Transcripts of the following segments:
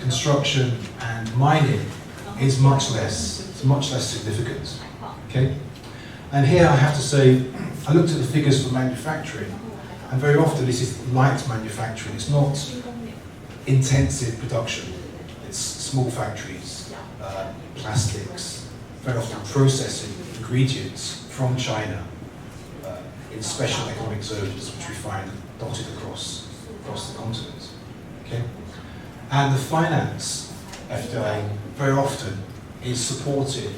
construction and mining is much less. It's much less significant. Okay? And here I have to say, I looked at the figures for manufacturing, and very often this is light manufacturing. It's not intensive production. It's small factories, plastics, very often processing ingredients from China in special economic zones, which we find dotted across the continent. Okay? And the finance FDI very often is supporting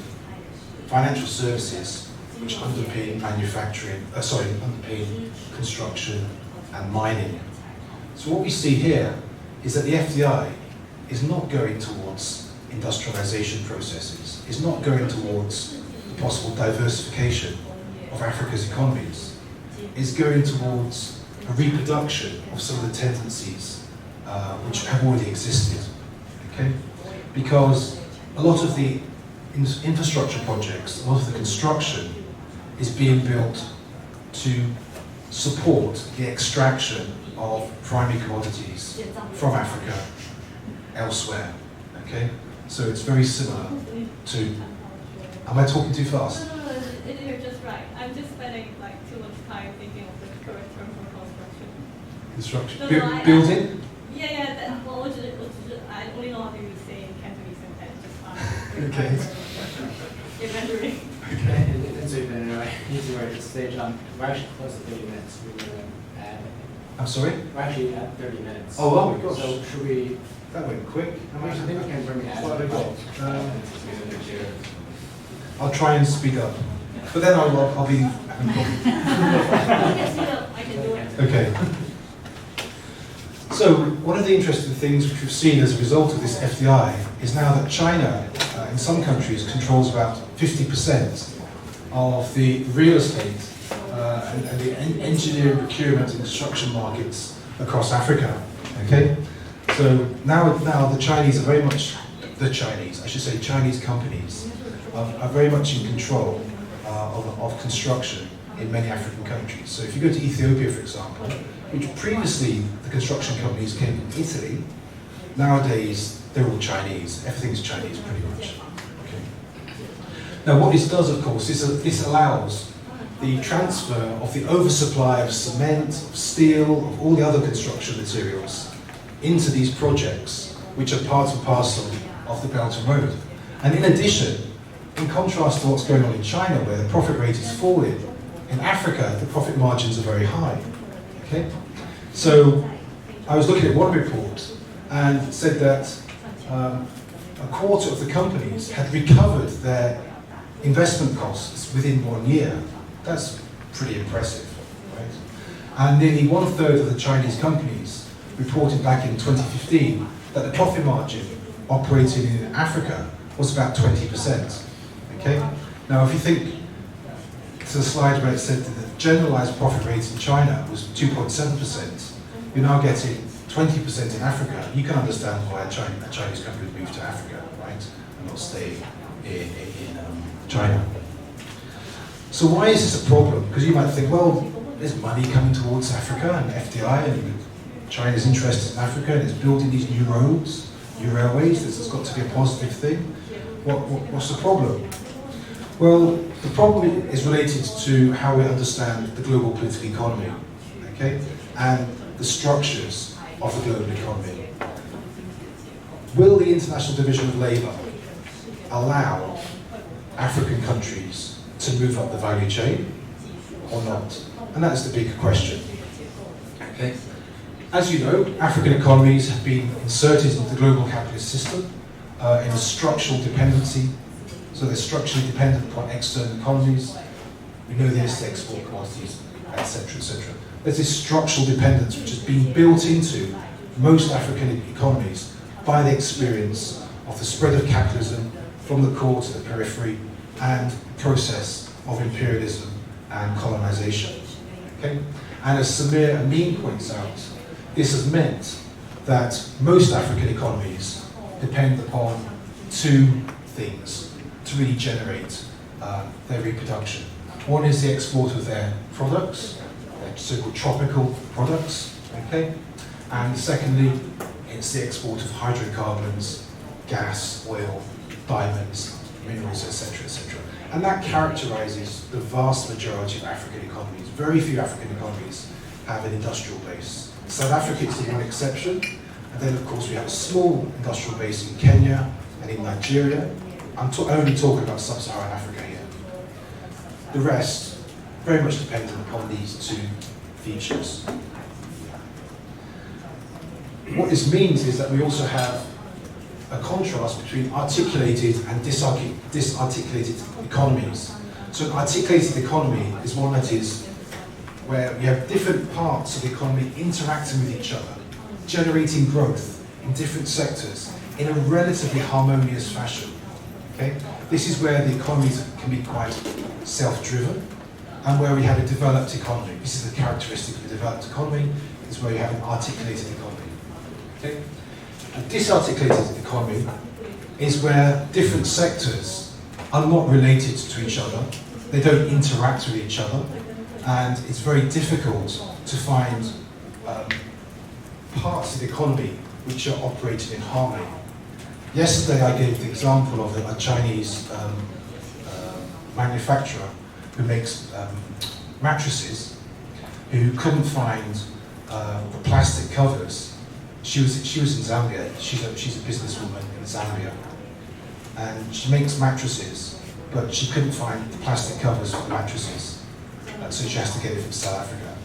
financial services which underpin manufacturing, underpin construction and mining. So what we see here is that the FDI is not going towards industrialization processes, is not going towards the possible diversification of Africa's economies, is going towards a reproduction of some of the tendencies which have already existed. Okay? Because a lot of the infrastructure projects, a lot of the construction is being built to support the extraction of primary commodities from Africa elsewhere. Okay? So it's very similar to. Am I talking too fast? No, you're just right. I'm just spending like too much time thinking of the correct term for construction. Construction? Building? Yeah. Well, I only know how to say Cantonese and just fine. Okay. Rendering. Okay. And so then easy way to stage we're actually close to 30 minutes. We're going to add. I'm sorry? We're actually at 30 minutes. Oh my gosh. So should we? That went quick. I think we can bring add. I'll try and speed up. But then I'll be having problems. I can do it. Okay. So one of the interesting things which we've seen as a result of this FDI is now that China, in some countries, controls about 50% of the real estate and the engineering, procurement and construction markets across Africa. Okay? So now the Chinese are very much, Chinese companies are very much in control of construction in many African countries. So if you go to Ethiopia, for example, which previously the construction companies came from Italy, nowadays they're all Chinese. Everything's Chinese pretty much. Okay. Now what this does, of course, is this allows the transfer of the oversupply of cement, of steel, of all the other construction materials into these projects, which are part and parcel of the Belt and Road. And in addition, in contrast to what's going on in China, where the profit rate is falling, in Africa, the profit margins are very high. Okay? So I was looking at one report and it said that a quarter of the companies had recovered their investment costs within 1 year. That's pretty impressive, right? And nearly 1/3 of the Chinese companies reported back in 2015 that the profit margin operating in Africa was about 20%. Okay? Now, if you think to the slide where it said that the generalized profit rate in China was 2.7%, you're now getting 20% in Africa. You can understand why a Chinese company would move to Africa, right? And not stay in China. So why is this a problem? Because you might think, well, there's money coming towards Africa and FDI, and China's interested in Africa and it's building these new roads, new railways. This has got to be a positive thing. What's the problem? Well, the problem is related to how we understand the global political economy, okay, and the structures of the global economy. Will the International Division of Labour allow African countries to move up the value chain or not? And that's the big question. Okay. As you know, African economies have been inserted into the global capitalist system in a structural dependency. So they're structurally dependent upon external economies. We know this, they export commodities, etc., etc. There's this structural dependence which has been built into most African economies by the experience of the spread of capitalism from the core to the periphery and the process of imperialism and colonization. Okay? And as Samir Amin points out, this has meant that most African economies depend upon two things to really generate their reproduction. One is the export of their products, their so-called tropical products, okay? And secondly, It's the export of hydrocarbons, gas, oil, diamonds, minerals, etc., etc. And that characterizes the vast majority of African economies. Very few African economies have an industrial base. South Africa is the one exception. And then, of course, we have a small industrial base in Kenya and in Nigeria. I'm only talking about sub-Saharan Africa here. The rest, very much dependent upon these two features. What this means is that we also have a contrast between articulated and disarticulated economies. So an articulated economy is one that is where we have different parts of the economy interacting with each other, generating growth in different sectors in a relatively harmonious fashion. Okay? This is where the economies can be quite self-driven, and where we have a developed economy. This is a characteristic of a developed economy, is where you have an articulated economy. Okay? A disarticulated economy is where different sectors are not related to each other, they don't interact with each other, and it's very difficult to find parts of the economy which are operating in harmony. Yesterday I gave the example of a Chinese manufacturer who makes mattresses, who couldn't find the plastic covers. She was in Zambia. She's a businesswoman in Zambia, and she makes mattresses, but she couldn't find the plastic covers for the mattresses, so she has to get it from South Africa.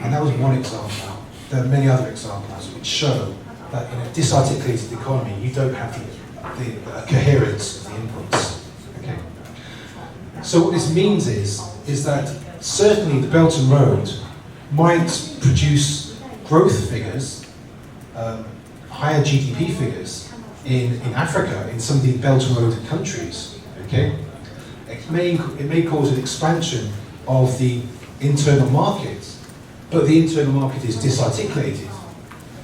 And that was one example. There are many other examples which show that in a disarticulated economy, you don't have the coherence of the inputs. Okay. So what this means is that certainly the Belt and Road might produce growth figures, higher GDP figures in Africa, in some of the Belt and Road countries. Okay, it may cause an expansion of the internal market, but the internal market is disarticulated.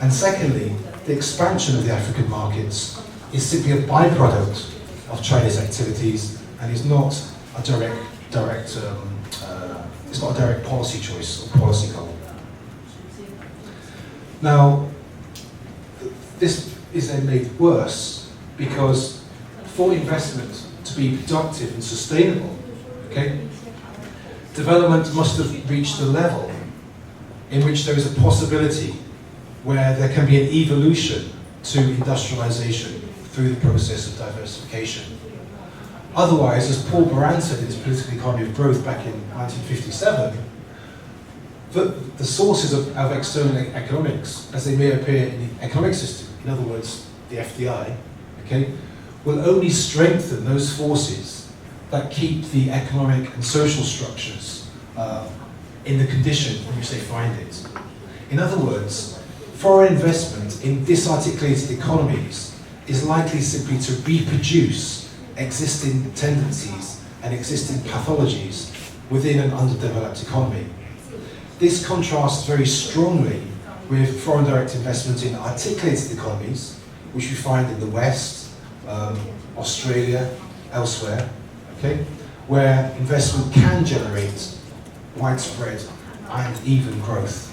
And secondly, the expansion of the African markets is simply a byproduct of China's activities and is not a direct policy choice or policy goal. Now, this is then made worse because for investment to be productive and sustainable, okay, development must have reached a level in which there is a possibility where there can be an evolution to industrialization through the process of diversification. Otherwise, as Paul Baran said in his Political Economy of Growth back in 1957, the sources of external economics, as they may appear in the economic system, in other words, the FDI, okay, will only strengthen those forces that keep the economic and social structures in the condition in which they find it. In other words, foreign investment in disarticulated economies is likely simply to reproduce existing tendencies and existing pathologies within an underdeveloped economy. This contrasts very strongly with foreign direct investment in articulated economies, which we find in the West, Australia, elsewhere, okay, where investment can generate widespread and even growth.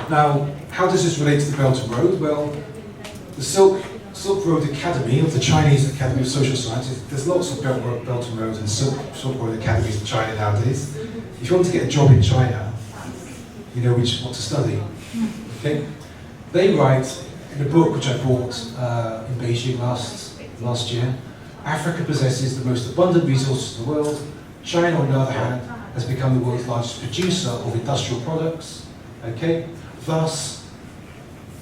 Now, how does this relate to the Belt and Road? Well, the Silk Road Academy of the Chinese Academy of Social Sciences, there's lots of Belt and Road and Silk Road Academies in China nowadays. If you want to get a job in China, you know what to study. Okay? They write in a book which I bought in Beijing last year, Africa possesses the most abundant resources in the world. China, on the other hand, has become the world's largest producer of industrial products. Okay? Thus,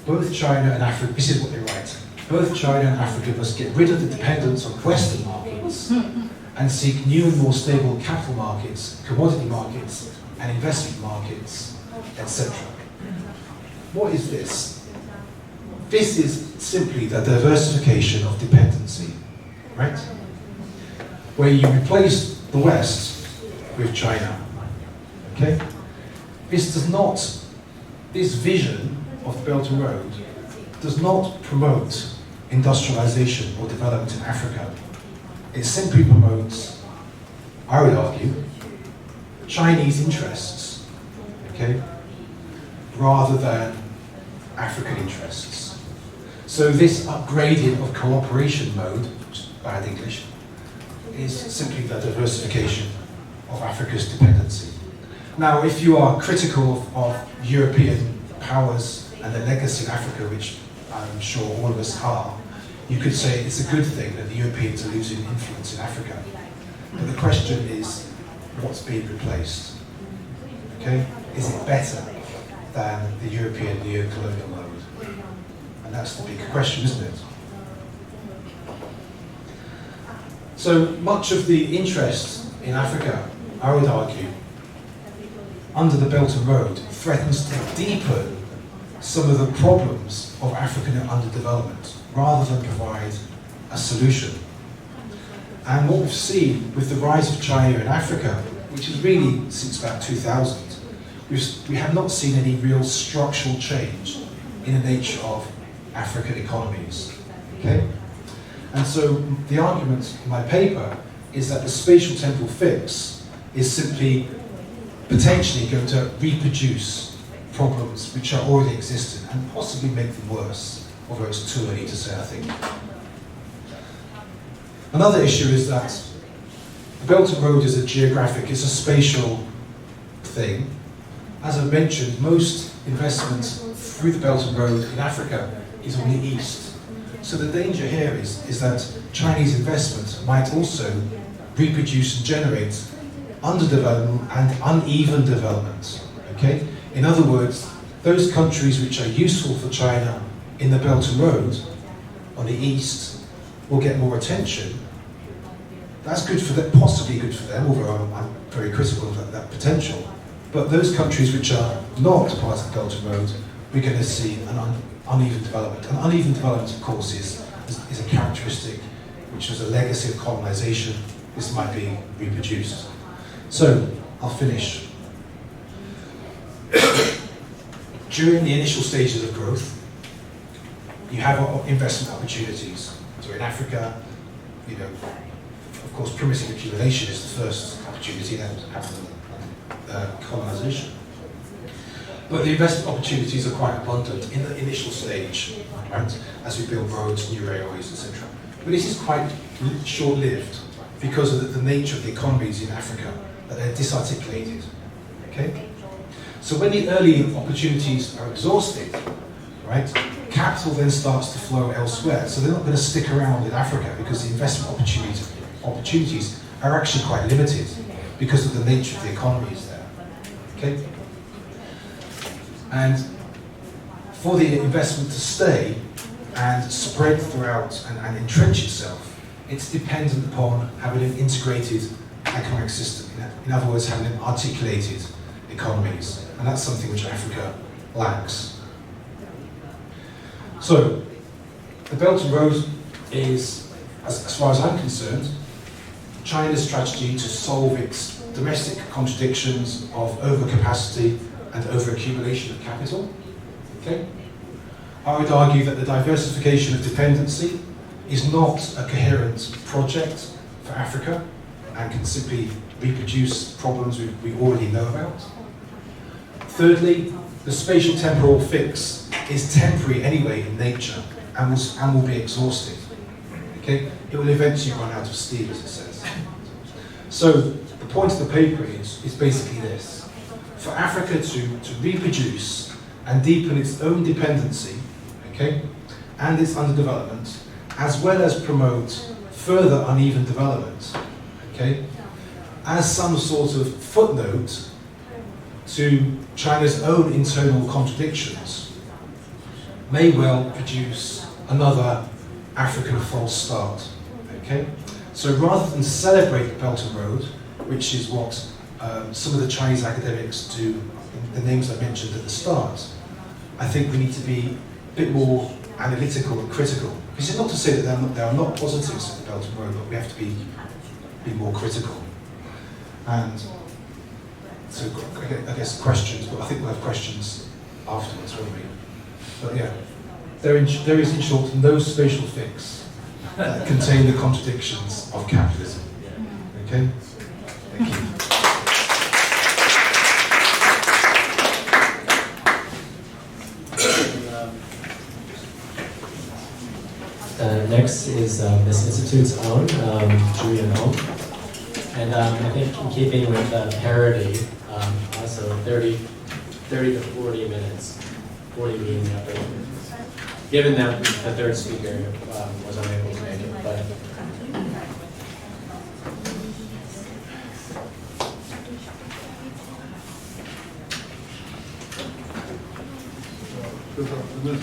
both China and Africa, this is what they write, both China and Africa must get rid of the dependence on Western markets and seek new and more stable capital markets, commodity markets, and investment markets, etc. What is this? This is simply the diversification of dependency, right? Where you replace the West with China, okay? This vision of the Belt and Road does not promote industrialization or development in Africa. It simply promotes, I would argue, Chinese interests, okay, rather than African interests. So this upgrading of cooperation mode, which is bad English, is simply the diversification of Africa's dependency. Now, if you are critical of European powers and their legacy in Africa, which I'm sure all of us are, you could say it's a good thing that the Europeans are losing influence in Africa. But the question is, what's being replaced? Okay? Is it better than the European neo-colonial mode? And that's the big question, isn't it? So much of the interest in Africa, I would argue, under the Belt and Road, threatens to deepen some of the problems of African underdevelopment, rather than provide a solution. And what we've seen with the rise of China in Africa, which is really since about 2000, we have not seen any real structural change in the nature of African economies. Okay? And so the argument in my paper is that the spatial temporal fix is simply potentially going to reproduce problems which are already existing and possibly make them worse, although it's too early to say, I think. Another issue is that the Belt and Road is a spatial thing. As I mentioned, most investment through the Belt and Road in Africa is on the east. So the danger here is that Chinese investment might also reproduce and generate underdevelopment and uneven development. Okay? In other words, those countries which are useful for China in the Belt and Road on the east will get more attention. That's good for them, possibly good for them, although I'm very critical of that potential. But those countries which are not part of the Belt and Road, we're going to see an uneven development. And uneven development, of course, is a characteristic which was a legacy of colonization. This might be reproduced. So, I'll finish. During the initial stages of growth, you have investment opportunities. So in Africa, of course, primitive accumulation is the first opportunity that happened colonization. But the investment opportunities are quite abundant in the initial stage, right? As we build roads, new railways, etc. But this is quite short-lived because of the nature of the economies in Africa, that they're disarticulated. Okay? So when the early opportunities are exhausted, right, capital then starts to flow elsewhere. So they're not going to stick around in Africa because the investment opportunities are actually quite limited because of the nature of the economies there. Okay? And for the investment to stay and spread throughout and entrench itself, it's dependent upon having an integrated economic system. In other words, having an articulated economies. And that's something which Africa lacks. So, the Belt and Road is, as far as I'm concerned, China's strategy to solve its domestic contradictions of overcapacity and overaccumulation of capital. Okay? I would argue that the diversification of dependency is not a coherent project for Africa and can simply reproduce problems we already know about. Thirdly, the spatial temporal fix is temporary anyway in nature and will be exhausted. Okay? It will eventually run out of steam, as it says. So the point of the paper is basically this. For Africa to reproduce and deepen its own dependency, okay, and its underdevelopment, as well as promote further uneven development, okay, as some sort of footnote to China's own internal contradictions, may well produce another African false start. Okay? So rather than celebrate the Belt and Road, which is what some of the Chinese academics do, the names I mentioned at the start, I think we need to be a bit more analytical and critical. This is not to say that there are not positives of the Belt and Road, but we have to be more critical. And so I guess questions, but I think we'll have questions afterwards, won't we? But yeah, there is in short no spatial fix that contain the contradictions of capitalism. Okay? Thank you. Next is this institute's own, Yuan-horng. And I think in keeping with parody, also 30 to 40 minutes, 40 being the upper limit. Given that the third speaker was unable to make it, but Good afternoon.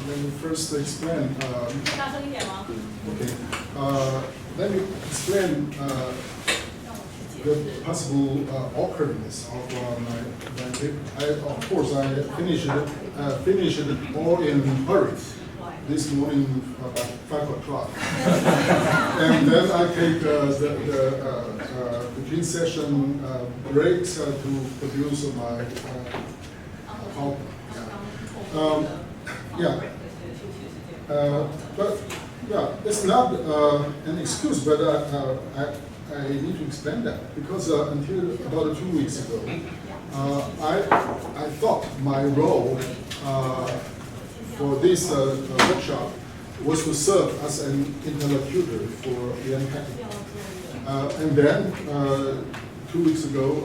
Let me first explain. 大声一点吗？ Okay. Let me explain the possible awkwardness of my paper. Of course, I finished it all in hurry this morning about 5 o'clock, and then I take the between session breaks to produce my PowerPoint. But yeah, it's not an excuse, but I need to explain that because until about 2 weeks ago, I thought my role for this workshop was to serve as an interlocutor for the unhappy. And then 2 weeks ago,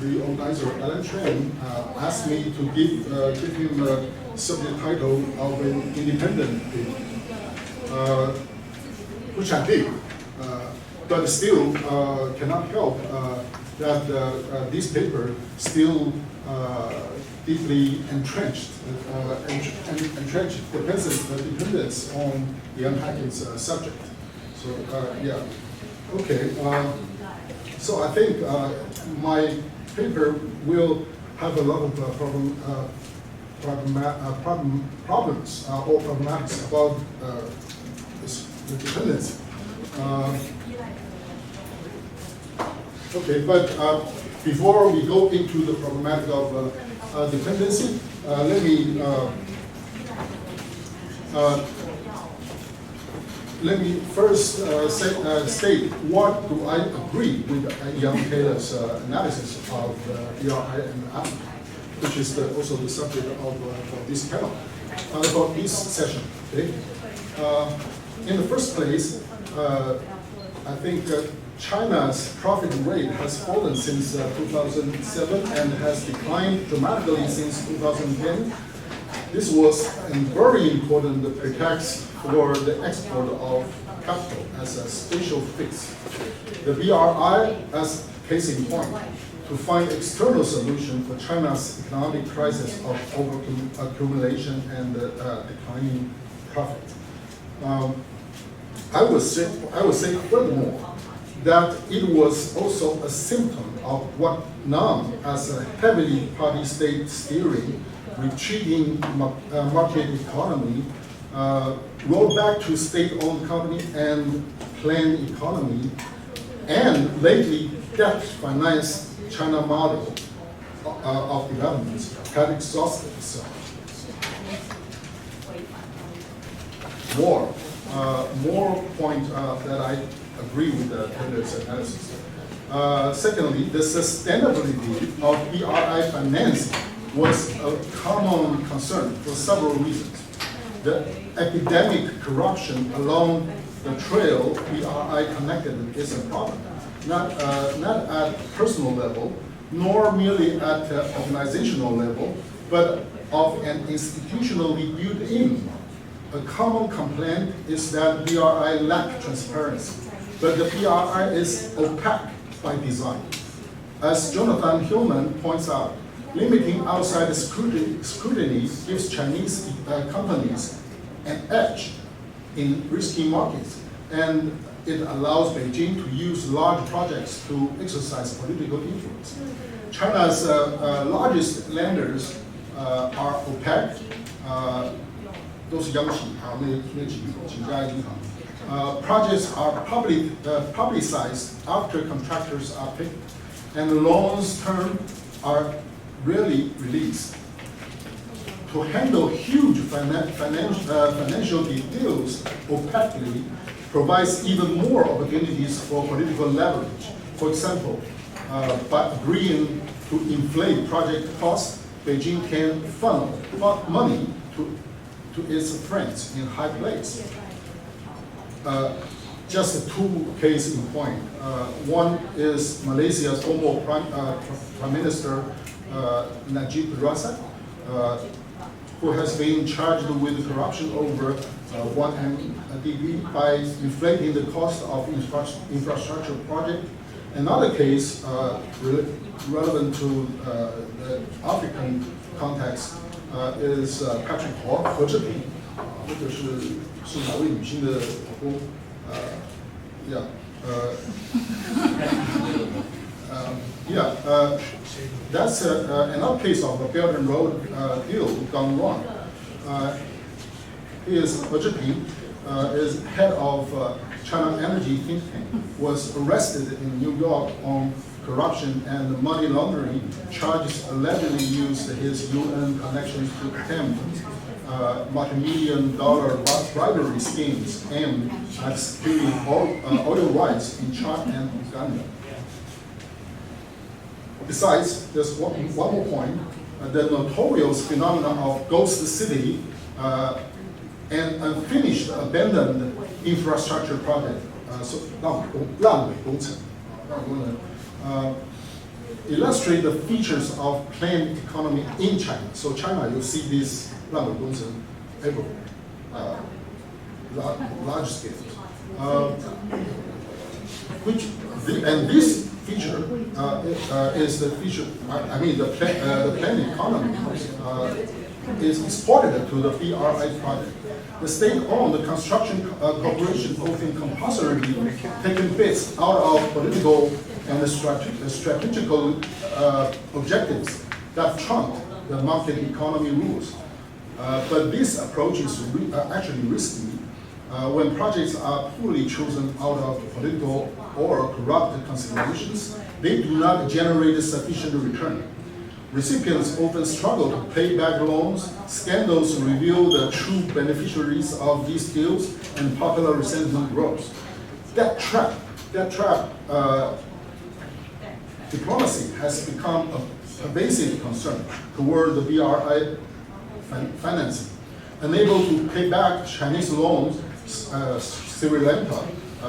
the organizer, Alan Chen, asked me to give him a subject title of an independent paper, which I did, but still cannot help that this paper still deeply entrenched dependence on the unhappy subject. So yeah, okay. So I think my paper will have a lot of problems or problematics about the dependency. Okay, but before we go into the problematic of dependency, let me first state what do I agree with Young Taylor's analysis of BRI and API, which is also the subject of this panel, about this session. Okay? In the first place, I think China's profit rate has fallen since 2007 and has declined dramatically since 2010. This was a very important pretext for the export of capital as a spatial fix. The BRI, as case in point, to find external solution for China's economic crisis of overaccumulation and declining profit. I would say furthermore that it was also a symptom of what known as a heavily party state steering, retreating market economy, rolled back to state-owned company and planned economy, and lately debt-financed China model of development had exhausted itself. More point that I agree with Taylor's analysis. Secondly, the sustainability of BRI financing was a common concern for several reasons. The epidemic corruption along the trail BRI connected is a problem, not at personal level, nor merely at organizational level, but of an institutionally built-in. A common complaint is that BRI lack transparency, but the BRI is opaque by design. As Jonathan Hillman points out, limiting outside scrutiny gives Chinese companies an edge in risky markets, and it allows Beijing to use large projects to exercise political influence. China's largest lenders are opaque, 都是央企啊，那几家银行。Projects are publicized after contractors are picked, and the loans term are rarely released. To handle huge financial deals opacally provides even more opportunities for political leverage. For example, by agreeing to inflate project costs, Beijing can funnel money to to its friends in high place. Just two cases in point. One is Malaysia's former Prime Minister Najib Razak, who has been charged with corruption over 1 MDB by inflating the cost of infrastructure project. Another case relevant to the African context is Patrick Hall, 何志平，这个是哪位女星的老公？That's another case of a Belt and Road deal gone wrong. He is He Zhiping, is head of China Energy think tank, was arrested in New York on corruption and money laundering charges, allegedly used his UN connections to attempt multi-million-dollar bribery schemes aimed at securing oil rights in Chad and Uganda. Besides, there's one more point, the notorious phenomenon of ghost city and unfinished, abandoned infrastructure project, illustrate the features of planned economy in China. So China, you see this 烂尾工程 everywhere, large scale. And this feature is the feature. The planned economy is exported to the BRI project. The state-owned construction corporation often compulsorily taking bits out of political and strategical objectives that trump the market economy rules. But this approach is actually risky when projects are poorly chosen out of political or corrupt considerations. They do not generate sufficient return. Recipients often struggle to pay back loans. Scandals reveal the true beneficiaries of these deals, and popular resentment grows. That trap, diplomacy has become a pervasive concern toward the BRI financing. Unable to pay back Chinese loans, Sri Lanka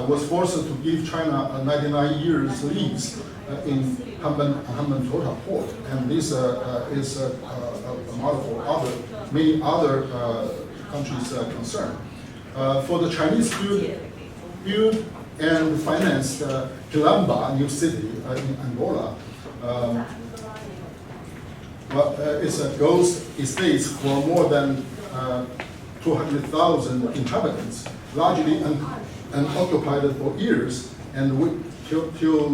was forced to give China a 99 years lease in Hambantota port, and this is a model for many other countries concerned. For the Chinese build and financed Quilamba new city in Angola, it's a ghost estate for more than 200,000 inhabitants, largely unoccupied for years, and till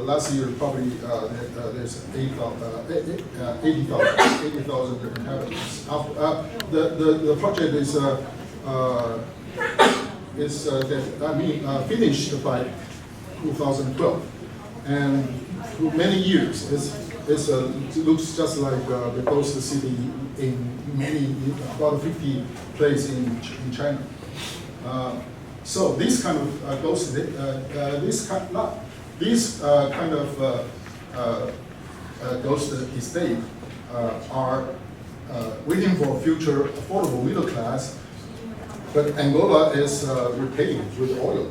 last year probably there's 80,000 inhabitants. The project is finished by 2012, and through many years it looks just like the ghost city in about 50 places in China. So these kind of ghost, ghost estate are waiting for future affordable middle class, but Angola is repaid with oil.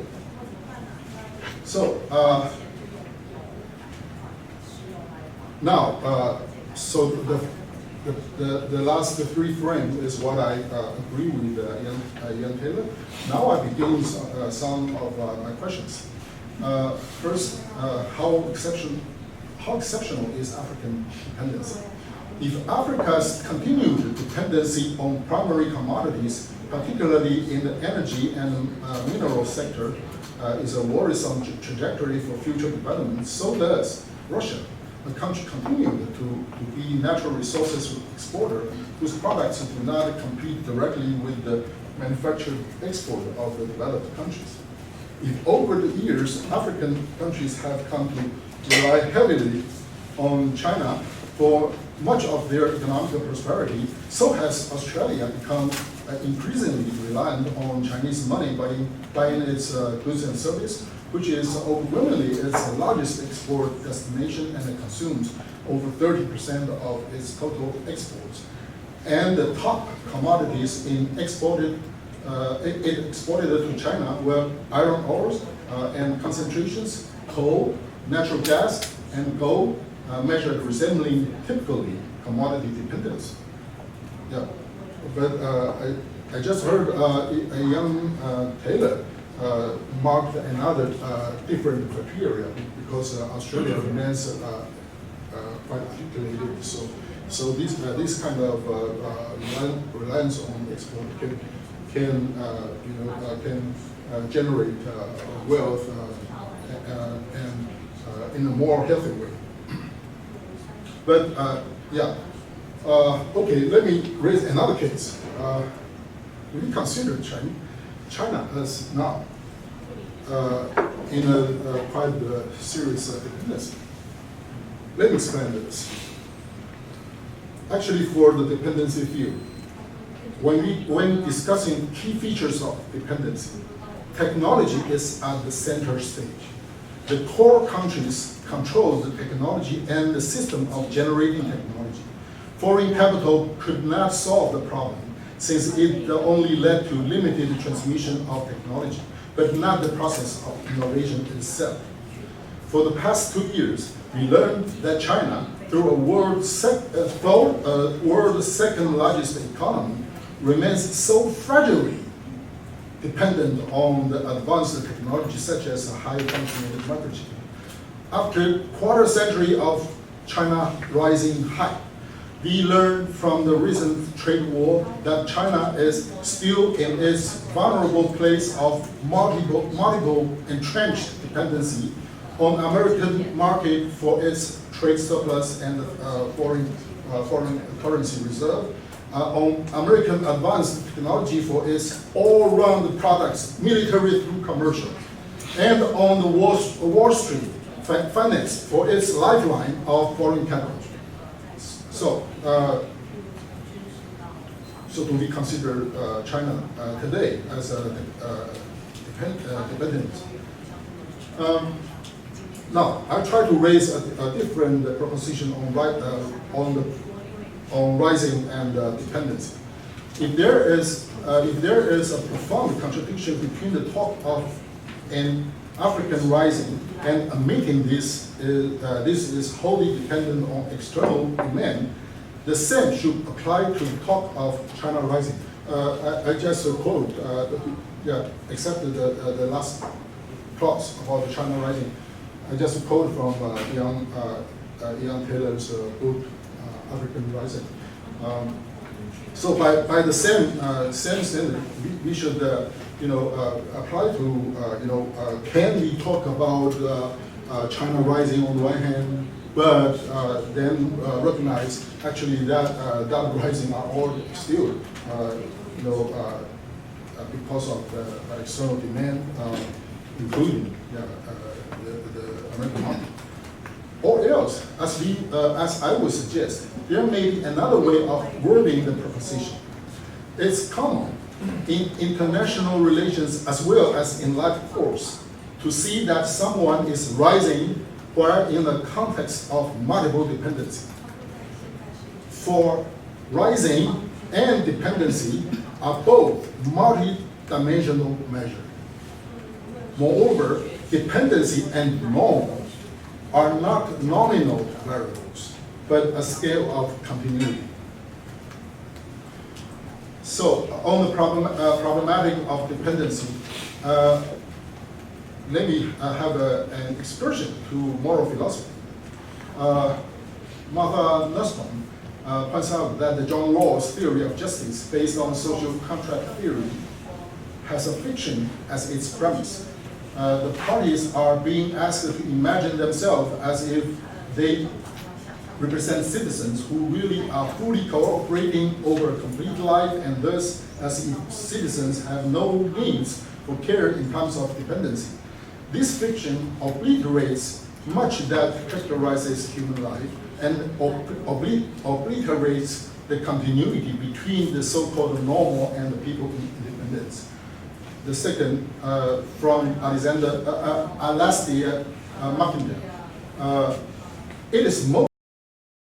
So now, so the last three frames is what I agree with Ian Taylor. Now I begin some of my questions. First, how exceptional is African dependency? If Africa's continued dependency on primary commodities, particularly in the energy and mineral sector, is a worrisome trajectory for future development, so does Russia. The country continued to be natural resources exporter whose products do not compete directly with the manufactured export of the developed countries. If over the years, African countries have come to rely heavily on China for much of their economic prosperity, so has Australia become increasingly reliant on Chinese money buying its goods and services, which is overwhelmingly its largest export destination and it consumes over 30% of its total exports. and the top commodities exported to China were iron ores and concentrations, coal, natural gas, and gold, measured resembling typically commodity dependence. Yeah, but I just heard a young tailor marked another different criteria because Australia remains quite articulated. So this kind of reliance on export can generate wealth and in a more healthy way. But yeah, okay. Let me raise another case. When you consider China as now in a quite serious dependency. Let me explain this. Actually, for the dependency field, when discussing key features of dependency, technology is at the center stage. The core countries control the technology and the system of generating technology. Foreign capital could not solve the problem, since it only led to limited transmission of technology, but not the process of innovation itself. For the past 2 years, we learned that China, through a world's second largest economy, remains so fragilely dependent on the advanced technology such as high-functioning microchip. After quarter century of China rising high, we learned from the recent trade war that China is still in its vulnerable place of multiple entrenched dependency on American market for its trade surplus and foreign currency reserve, on American advanced technology for its all-round products, military through commercial, and on the Wall Street finance for its lifeline of foreign capital. So do we consider China today as a dependent? Now, I try to raise a different proposition on rising and dependency. If there is a profound contradiction between the talk of an African rising and admitting this is wholly dependent on external demand, the same should apply to the talk of China rising. I just quote, except the last clause about China rising. I just quote from Ian Taylor's book, African Rising. So by the same standard, we should apply to can we talk about China rising on the one hand, but then recognize actually that rising are all still because of the external demand, including the American market. Or else, as I would suggest, there may be another way of wording the proposition. It's common in international relations as well as in life course to see that someone is rising while in the context of multiple dependency. For rising and dependency are both multi-dimensional measures. Moreover, dependency and norm are not nominal variables, but a scale of continuity. So, on the problematic of dependency, let me have an excursion to moral philosophy. Martha Nussbaum points out that the John Rawls theory of justice, based on social contract theory, has a fiction as its premise. The parties are being asked to imagine themselves as if they represent citizens who really are fully cooperating over a complete life, and thus as if citizens have no means for care in times of dependency. This fiction obliterates much that characterizes human life and obliterates the continuity between the so-called normal and the people independence. The second, from Alasdair McIntyre, it is most